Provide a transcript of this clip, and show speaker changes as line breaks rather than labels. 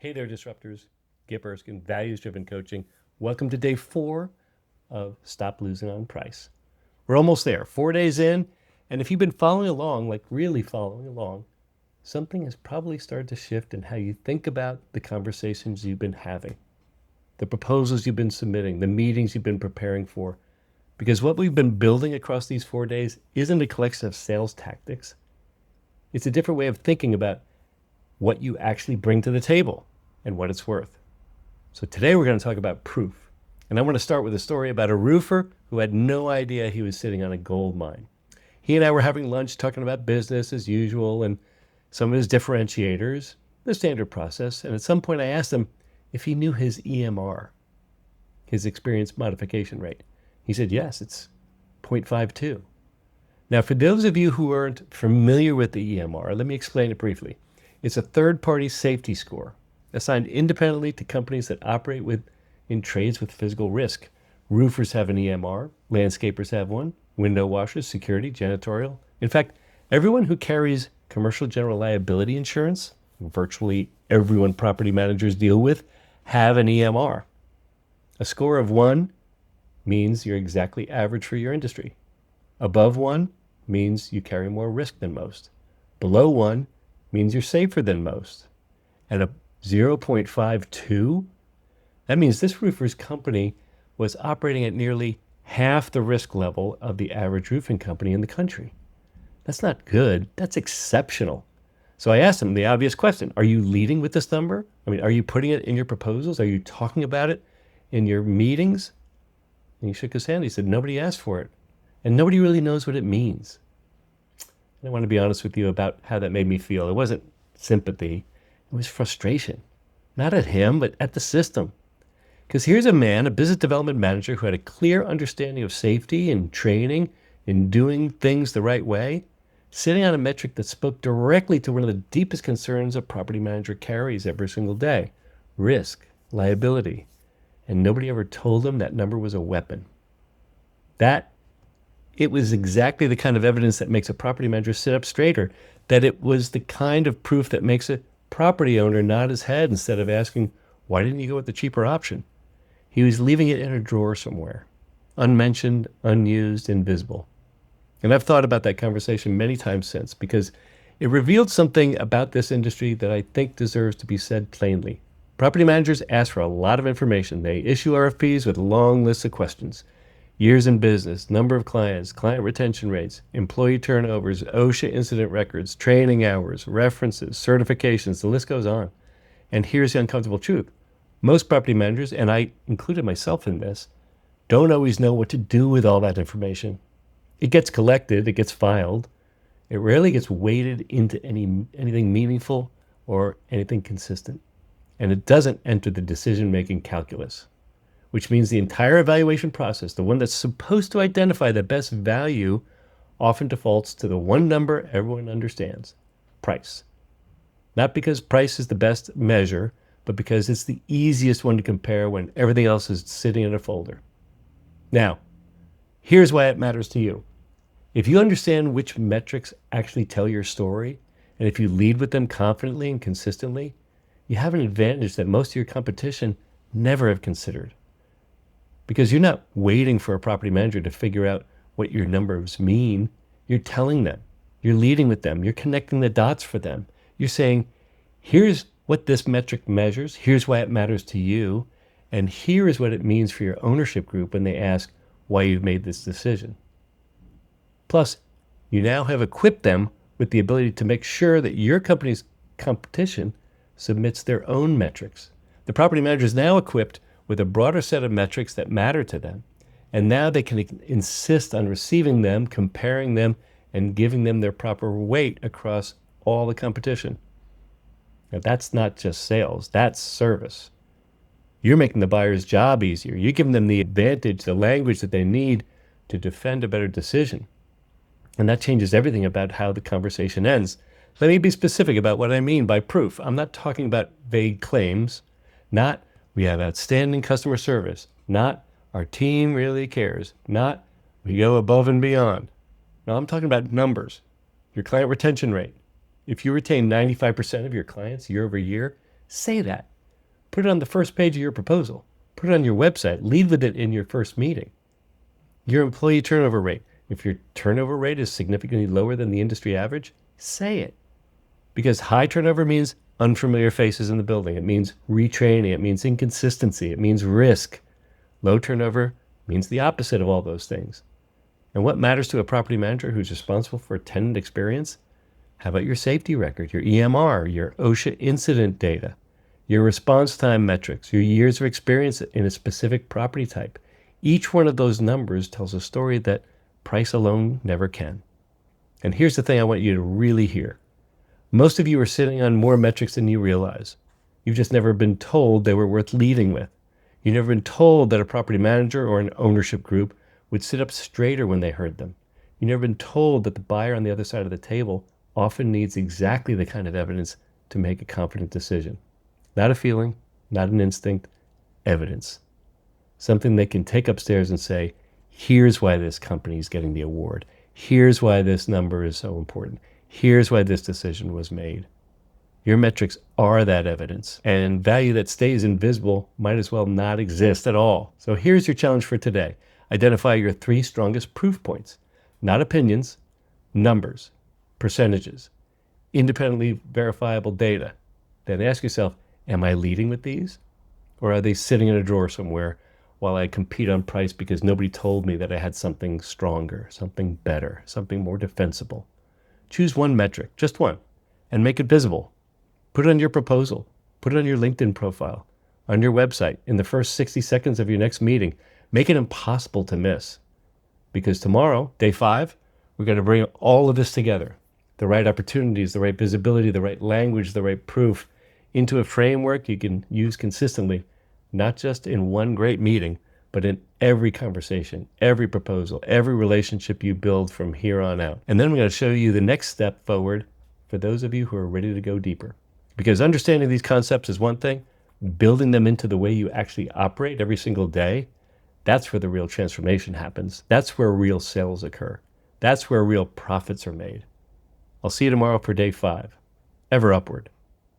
Hey there, disruptors. Gip Erskine, values-driven coaching. Welcome to day 4 of Stop Losing on Price. We're almost there, 4 days in, and if you've been following along, like really following along, something has probably started to shift in how you think about the conversations you've been having, the proposals you've been submitting, the meetings you've been preparing for. Because what we've been building across these 4 days isn't a collection of sales tactics. It's a different way of thinking about what you actually bring to the table and what it's worth. So today we're going to talk about proof. And I want to start with a story about a roofer who had no idea he was sitting on a gold mine. He and I were having lunch talking about business as usual and some of his differentiators, the standard process. And at some point I asked him if he knew his EMR, his experience modification rate. He said, yes, it's 0.52. Now, for those of you who aren't familiar with the EMR, let me explain it briefly. It's a third-party safety score assigned independently to companies that operate in trades with physical risk. Roofers have an EMR, landscapers have one, window washers, security, janitorial. In fact, everyone who carries commercial general liability insurance, virtually everyone property managers deal with, have an EMR. A score of 1 means you're exactly average for your industry. Above 1 means you carry more risk than most. Below 1 means you're safer than most. And a 0.52, that means this roofer's company was operating at nearly half the risk level of the average roofing company in the country. That's not good. That's exceptional. So I asked him the obvious question. Are you leading with this number? I mean, are you putting it in your proposals? Are you talking about it in your meetings? And he shook his hand. He said, nobody asked for it. And nobody really knows what it means. And I want to be honest with you about how that made me feel. It wasn't sympathy. It was frustration. Not at him, but at the system. Because here's a man, a business development manager who had a clear understanding of safety and training and doing things the right way, sitting on a metric that spoke directly to one of the deepest concerns a property manager carries every single day: risk, liability. And nobody ever told him that number was a weapon. It was exactly the kind of evidence that makes a property manager sit up straighter, that it was the kind of proof that makes a property owner nod his head instead of asking, why didn't you go with the cheaper option? He was leaving it in a drawer somewhere, unmentioned, unused, invisible. And I've thought about that conversation many times since, because it revealed something about this industry that I think deserves to be said plainly. Property managers ask for a lot of information. They issue RFPs with long lists of questions. Years in business, number of clients, client retention rates, employee turnovers, OSHA incident records, training hours, references, certifications, the list goes on. And here's the uncomfortable truth. Most property managers, and I included myself in this, don't always know what to do with all that information. It gets collected, it gets filed. It rarely gets weighted into anything meaningful or anything consistent. And it doesn't enter the decision-making calculus, which means the entire evaluation process, the one that's supposed to identify the best value, often defaults to the one number everyone understands: price. Not because price is the best measure, but because it's the easiest one to compare when everything else is sitting in a folder. Now, here's why it matters to you. If you understand which metrics actually tell your story, and if you lead with them confidently and consistently, you have an advantage that most of your competition never have considered. Because you're not waiting for a property manager to figure out what your numbers mean. You're telling them. You're leading with them. You're connecting the dots for them. You're saying, here's what this metric measures. Here's why it matters to you. And here is what it means for your ownership group when they ask why you've made this decision. Plus, you now have equipped them with the ability to make sure that your company's competition submits their own metrics. The property manager is now equipped with a broader set of metrics that matter to them. And now they can insist on receiving them, comparing them, and giving them their proper weight across all the competition. Now, that's not just sales, that's service. You're making the buyer's job easier. You're giving them the advantage, the language that they need to defend a better decision. And that changes everything about how the conversation ends. Let me be specific about what I mean by proof. I'm not talking about vague claims, not we have outstanding customer service, not our team really cares, not we go above and beyond. Now I'm talking about numbers, your client retention rate. If you retain 95% of your clients year over year, say that. Put it on the first page of your proposal. Put it on your website. Lead with it in your first meeting. Your employee turnover rate. If your turnover rate is significantly lower than the industry average, say it. Because high turnover means unfamiliar faces in the building. It means retraining. It means inconsistency. It means risk. Low turnover means the opposite of all those things. And what matters to a property manager who's responsible for tenant experience? How about your safety record, your EMR, your OSHA incident data, your response time metrics, your years of experience in a specific property type? Each one of those numbers tells a story that price alone never can. And here's the thing I want you to really hear. Most of you are sitting on more metrics than you realize. You've just never been told they were worth leading with. You've never been told that a property manager or an ownership group would sit up straighter when they heard them. You've never been told that the buyer on the other side of the table often needs exactly the kind of evidence to make a confident decision. Not a feeling, not an instinct, evidence. Something they can take upstairs and say, here's why this company is getting the award. Here's why this number is so important. Here's why this decision was made. Your metrics are that evidence, and value that stays invisible might as well not exist at all. So here's your challenge for today. Identify your 3 strongest proof points, not opinions, numbers, percentages, independently verifiable data. Then ask yourself, am I leading with these? Or are they sitting in a drawer somewhere while I compete on price because nobody told me that I had something stronger, something better, something more defensible? Choose one metric, just one, and make it visible. Put it on your proposal. Put it on your LinkedIn profile, on your website, in the first 60 seconds of your next meeting. Make it impossible to miss. Because tomorrow, day 5, we're going to bring all of this together. The right opportunities, the right visibility, the right language, the right proof into a framework you can use consistently, not just in one great meeting, but in every conversation, every proposal, every relationship you build from here on out. And then I'm going to show you the next step forward for those of you who are ready to go deeper. Because understanding these concepts is one thing, building them into the way you actually operate every single day, that's where the real transformation happens. That's where real sales occur. That's where real profits are made. I'll see you tomorrow for day 5. Ever upward.